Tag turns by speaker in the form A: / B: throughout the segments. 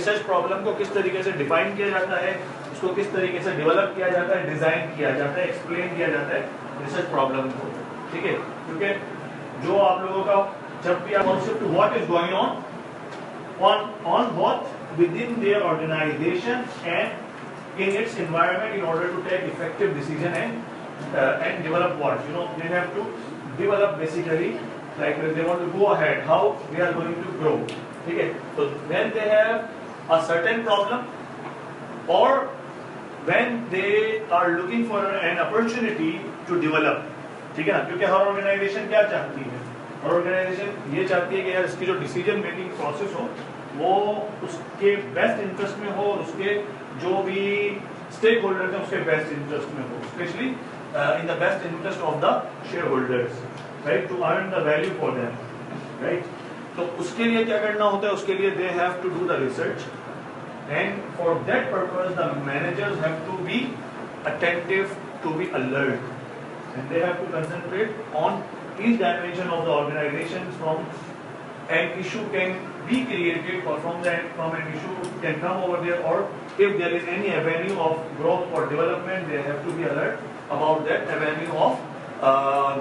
A: Research problem को किस तरीके से डिफाइन किया जाता है, उसको किस तरीके से डेवलप किया जाता है, डिजाइन किया जाता है, एक्सप्लेन किया जाता है रिसर्च प्रॉब्लम को, ठीक है। क्योंकि जो आप लोगों का जब भी concept what is going on both within their organization and in its environment in order to take effective decision and develop what, you know, they have to develop basically, like they want to go ahead, how they are going to grow, okay. So when they have a certain problem or when they are looking for an opportunity to develop, ठीक है ना, क्योंकि हर organisation क्या चाहती है, हर organisation ये चाहती है कि यार इसकी जो डिसीजन मेकिंग प्रोसेस हो वो उसके बेस्ट इंटरेस्ट में हो, उसके जो भी स्टेक होल्डर्स हैं उसके बेस्ट इंटरेस्ट में हो, specially in the best interest of the shareholders, right, to earn the value for them, right. तो उसके लिए क्या करना होता है, उसके लिए they have to do the research and for that purpose the managers have to be attentive, to be alert and they have to concentrate on each dimension of the organization. From an issue can be created or from an issue can come over there, or if there is any avenue of growth or development, they have to be alert about that avenue of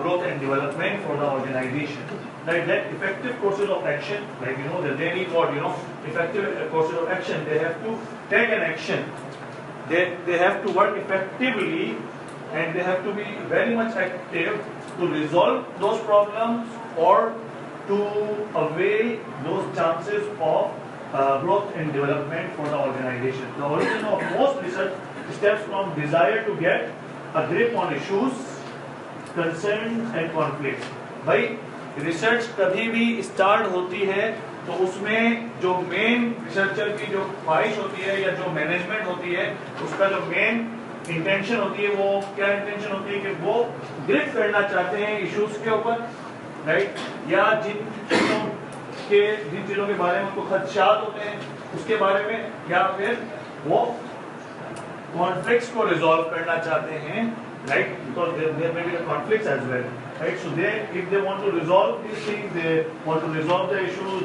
A: growth and development for the organization. Like that effective courses of action, like you know that they need what, you know, effective courses of action. They have to take an action. They have to work effectively. And they have to be very much active to resolve those problems or to avail those chances of growth and development for the organization. The origin of most research stems from desire to get a grip on issues, concerns and conflicts. भाई research कभी भी start होती है तो उसमें जो main researcher की जो ख्वाहिश होती है या जो मैनेजमेंट होती है उसका जो मेन इंटेंशन होती है, वो क्या इंटेंशन होती है कि वो ग्रिप करना चाहते हैं इश्यूज के ऊपर, राइट, या जिन चीजों के बारे में उनको खदशात होते हैं उसके बारे में, या फिर वो कॉन्फ्लिक्ट्स को रिजॉल्व करना चाहते हैं, right, because there may be conflicts as well, right. So they if they want to resolve this thing, they want to resolve the issues,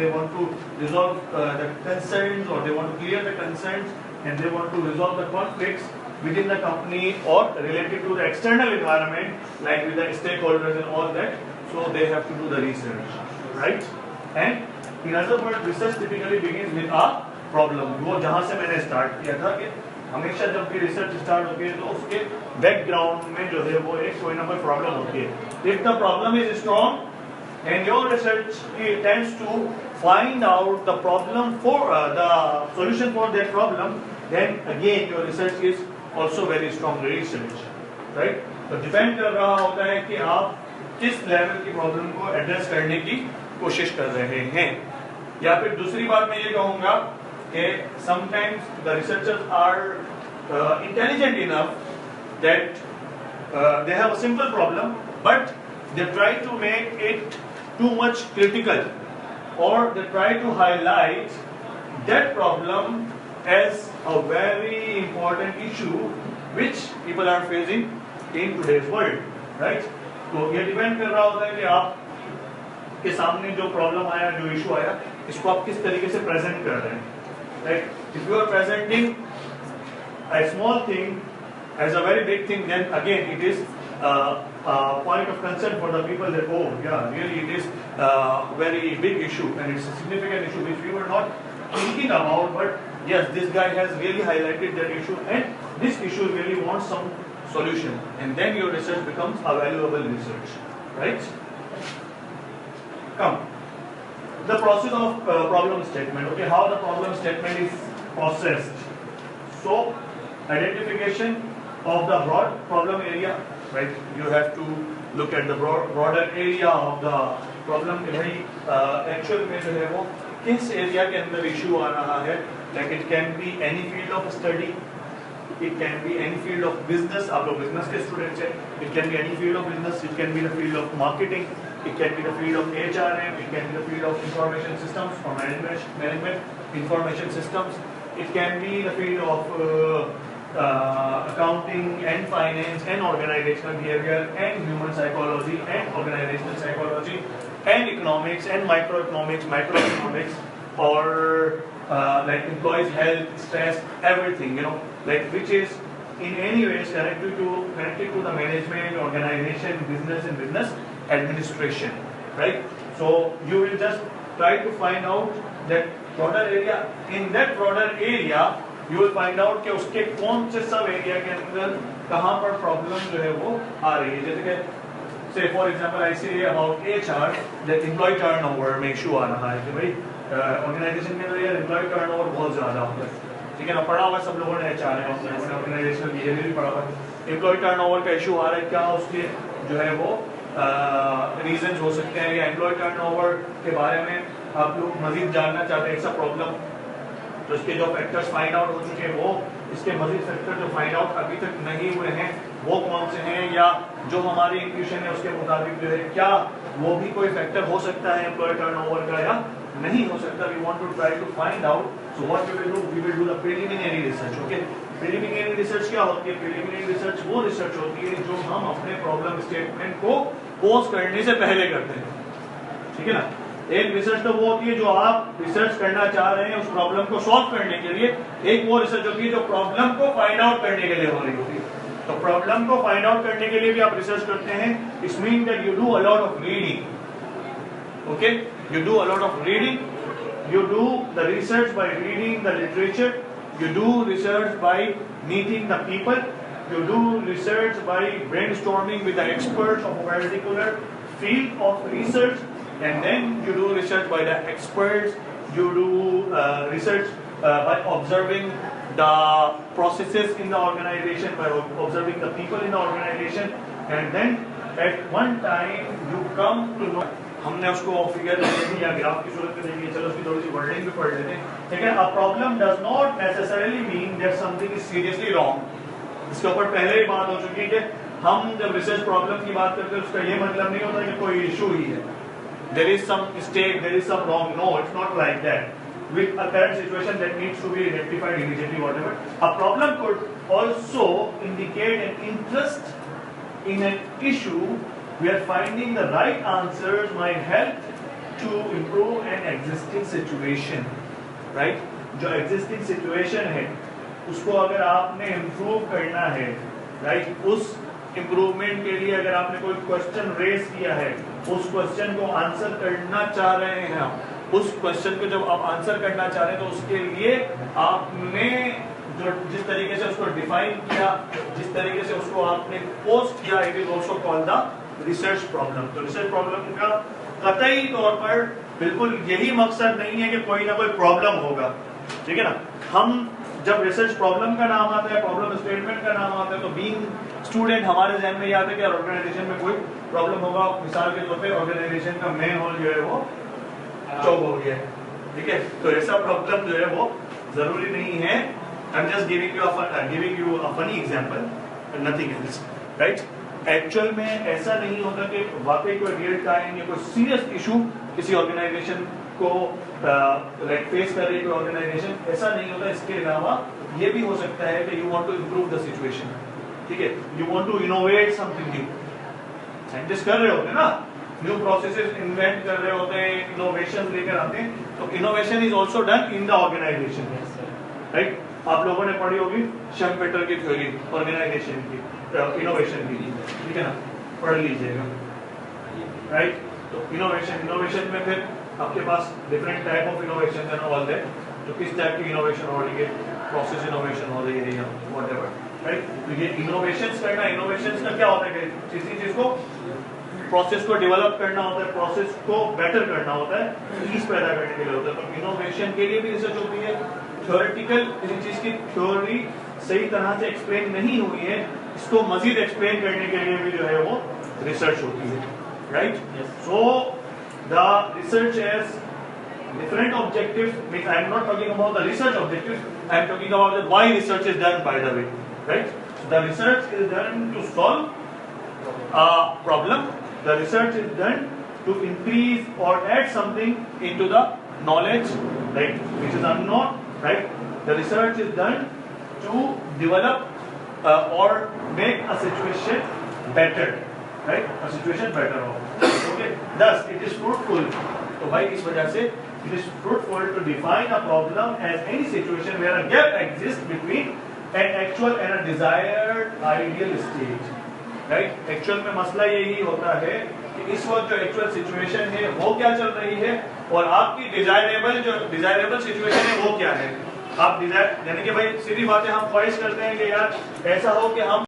A: they want to resolve the concerns और they want to clear the concerns and they want to resolve the conflicts within the company or related to the external environment, like with the stakeholders and all that. So they have to do the research, right? And in other words, research typically begins with a problem. वो जहाँ से मैंने start किया था कि हमेशा जब भी research start होती है तो उसके background में जो है वो एक कोई ना कोई problem होती है. If the problem is strong and your research tends to find out the problem for the solution for that problem, then again your research is also very strong research, right? तो depend कर रहा होता है कि आप किस level की problem को एड्रेस करने की कोशिश कर रहे हैं। या फिर दूसरी बात मैं ये कहूँगा कि sometimes the researchers are intelligent enough that they have a simple problem, but they try to make it too much critical, or they try to highlight that problem as a very important issue which people are facing in today's world, right? तो ये depend कर रहा होता है कि आप के सामने जो प्रॉब्लम आया, जो इशू आया, इसको आप किस तरीके से प्रेजेंट कर रहे हैं, right? If you are presenting a small thing as a very big thing, then again it is a point of concern for the people that, oh yeah, really it is a very big issue and it's a significant issue which we were not thinking about, but yes, this guy has really highlighted that issue and this issue really wants some solution, and then your research becomes a valuable research, right? Come, the process of problem statement. Okay, how the problem statement is processed. So, identification of the broad problem area, right? You have to look at the broader area of the problem. Actual में जो है वो किस area के अंदर issue आ रहा है, like it can be any field of study, it can be any field of business, आप लोग business के students हैं, it can be any field of business, it can be the field of marketing, it can be the field of HRM, it can be the field of information systems or management information systems, it can be the field of accounting and finance and organizational behavior and human psychology and organizational psychology and economics and microeconomics, or like employees' health, stress, everything, like which is in any way connected to the management, organization, business and business administration, right? So you will just try to find out that broader area. In that broader area, you will find out कि उसके कौन से सब area के अंदर कहाँ पर problem जो है वो आ रही है. जैसे कि say for example I say about HR that employee turnover में इशू आ रहा है कि भाई ऑर्गेनाइजेशन के अंदर यार एम्प्लॉय टर्नओवर बहुत ज्यादा होता है. ठीक है ना, पढ़ा हुआ सब लोगों ने HR है, ऑर्गेनाइजेशनल बिहेवियर भी पढ़ा हुआ है. एम्प्लॉय टर्नओवर का इशू आ रहा है, क्या उसके जो है वो रीजंस हो सकते हैं, या एम्प्लॉय टर्नओवर के बारे में आप लोग मजीद जानना चाहते हैं, इट्स अ प्रॉब्लम, तो इसके जो फैक्टर्स फाइंड आउट हो चुके हैं वो इसके मजीद फैक्टर जो फाइंड आउट अभी तक नहीं हुए हैं वो कौन से हैं, या जो हमारी इंट्यूशन है उसके मुताबिक जो है क्या वो भी कोई फैक्टर हो सकता है एम्प्लॉय टर्नओवर का या नहीं हो सकता. We want to try to find out. So what we will do the preliminary research. Okay, preliminary research क्या होती है? प्रिलिमिनरी रिसर्च वो रिसर्च होती है जो हम अपने प्रॉब्लम स्टेटमेंट को पोस्ट करने से पहले करते हैं. ठीक है ना, एक रिसर्च तो वो होती है जो आप रिसर्च करना चाह रहे हैं उस प्रॉब्लम को सॉल्व करने के लिए, एक वो रिसर्च होती है जो प्रॉब्लम को फाइंड आउट करने के लिए हो रही होती है. तो प्रॉब्लम को फाइंड आउट करने के लिए भी आप रिसर्च करते हैं. It's mean that you do a lot of reading. Okay, you do a lot of reading, you do the research by reading the literature, you do research by meeting the people, you do research by brainstorming with the experts of a particular field of research, and then you do research by the experts, you do research by observing the processes in the organization, by observing the people in the organization, and then at one time you come to know. हमने उसको figure दे दी या graph की सूरत में दे दी, चलो उसकी थोड़ी सी wording भी पढ़ लेते हैं. ठीक है, a problem does not necessarily mean that something is seriously wrong. इसके ऊपर पहले ही बात हो चुकी है कि हम जब रिसर्च प्रॉब्लम की बात करते हैं उसका ये मतलब नहीं होता कि कोई इशू ही है, there is some mistake, there is some wrong. No, it's not like that. With a current situation that needs to be rectified immediately, whatever. A problem could also indicate an interest in an issue where finding the right answers might help to improve an existing situation, right? जो existing situation है उसको अगर आपने improve करना है, right? उस improvement के लिए अगर आपने कोई question raise किया है, उस question को answer करना चाह रहे हैं आप, उस क्वेश्चन को जब आप आंसर करना चाह रहे हैं तो उसके लिए आपने जो जिस तरीके से उसको डिफाइन किया, जिस तरीके से उसको आपने पोस्ट किया, it is also called the research problem. तो रिसर्च प्रॉब्लम का कतई तौर पर बिल्कुल यही मकसद नहीं है कि कोई ना कोई प्रॉब्लम होगा. ठीक है ना, हम जब रिसर्च प्रॉब्लम का नाम आता है, प्रॉब्लम स्टेटमेंट का नाम आता है, तो बीइंग स्टूडेंट हमारे जहन में याद है कि ऑर्गेनाइजेशन में कोई प्रॉब्लम होगा. मिसाल के तौर पे ऑर्गेनाइजेशन का मेन हॉल जो है वो चौक हो गया है. ठीक है, तो ऐसा प्रॉब्लम जो है वो जरूरी नहीं है. I am just giving you a funny example, nothing else, right? Actual में ऐसा नहीं होता कि वाकई कोई रियल टाइम या कोई सीरियस इशू किसी ऑर्गेनाइजेशन को लाइक फेस कर रही कोई ऑर्गेनाइजेशन, ऐसा नहीं होता. इसके अलावा ये भी हो सकता है कि you want to improve the situation. ठीक है, you want to innovate something new. Scientist कर रहे होते हैं ना, न्यू प्रोसेसेस इन्वेंट कर रहे होते हैं, इनोवेशन लेकर आते हैं. तो innovation is also done in the organisation, right? आप लोगों ने पढ़ी होगी शम्पेटर की थ्योरी ऑर्गेनाइजेशन की, इनोवेशन की. ठीक है ना, पढ़ लीजिएगा, राइट? तो इनोवेशन में फिर आपके पास डिफरेंट टाइप ऑफ इनोवेशन है ऑल दैट. तो किस टाइप की इनोवेशन हो रही है, प्रोसेस इनोवेशन हो रही है या व्हाटएवर, राइट? तो ये इनोवेशंस करना, इनोवेशंस का क्या होता है कि किसी चीज को प्रोसेस को डेवलप करना होता है, प्रोसेस को बेटर करना होता है, ईज पैदा करने के लिए होता है. तो इनोवेशन के लिए भी रिसर्च होती है. थ्योरेटिकल किसी चीज की थ्योरी सही तरह से एक्सप्लेन नहीं हुई है, इसको मजीद एक्सप्लेन करने के लिए भी जो है वो रिसर्च होती है, right? So the research has different objectives. I am not talking about the research objectives, I am talking about the why research is done, by the way, right? So the research is done to solve a problem. The research is done to increase or add something into the knowledge, right, which is unknown, right? The research is done to develop or make a situation better, right? A situation better. Okay, thus it is fruitful. तो भाई इस वजह से It is fruitful to define a problem as any situation where a gap exists between an actual and a desired ideal state. Right? Actual में मसला यही होता है कि इस वक्त जो एक्चुअल सिचुएशन है वो क्या चल रही है और आपकी डिजायरेबल सिचुएशन है वो क्या है। आप डिजायर यानी कि भाई सीधी बातें हम ख्वाहिश करते हैं कि यार ऐसा हो कि हम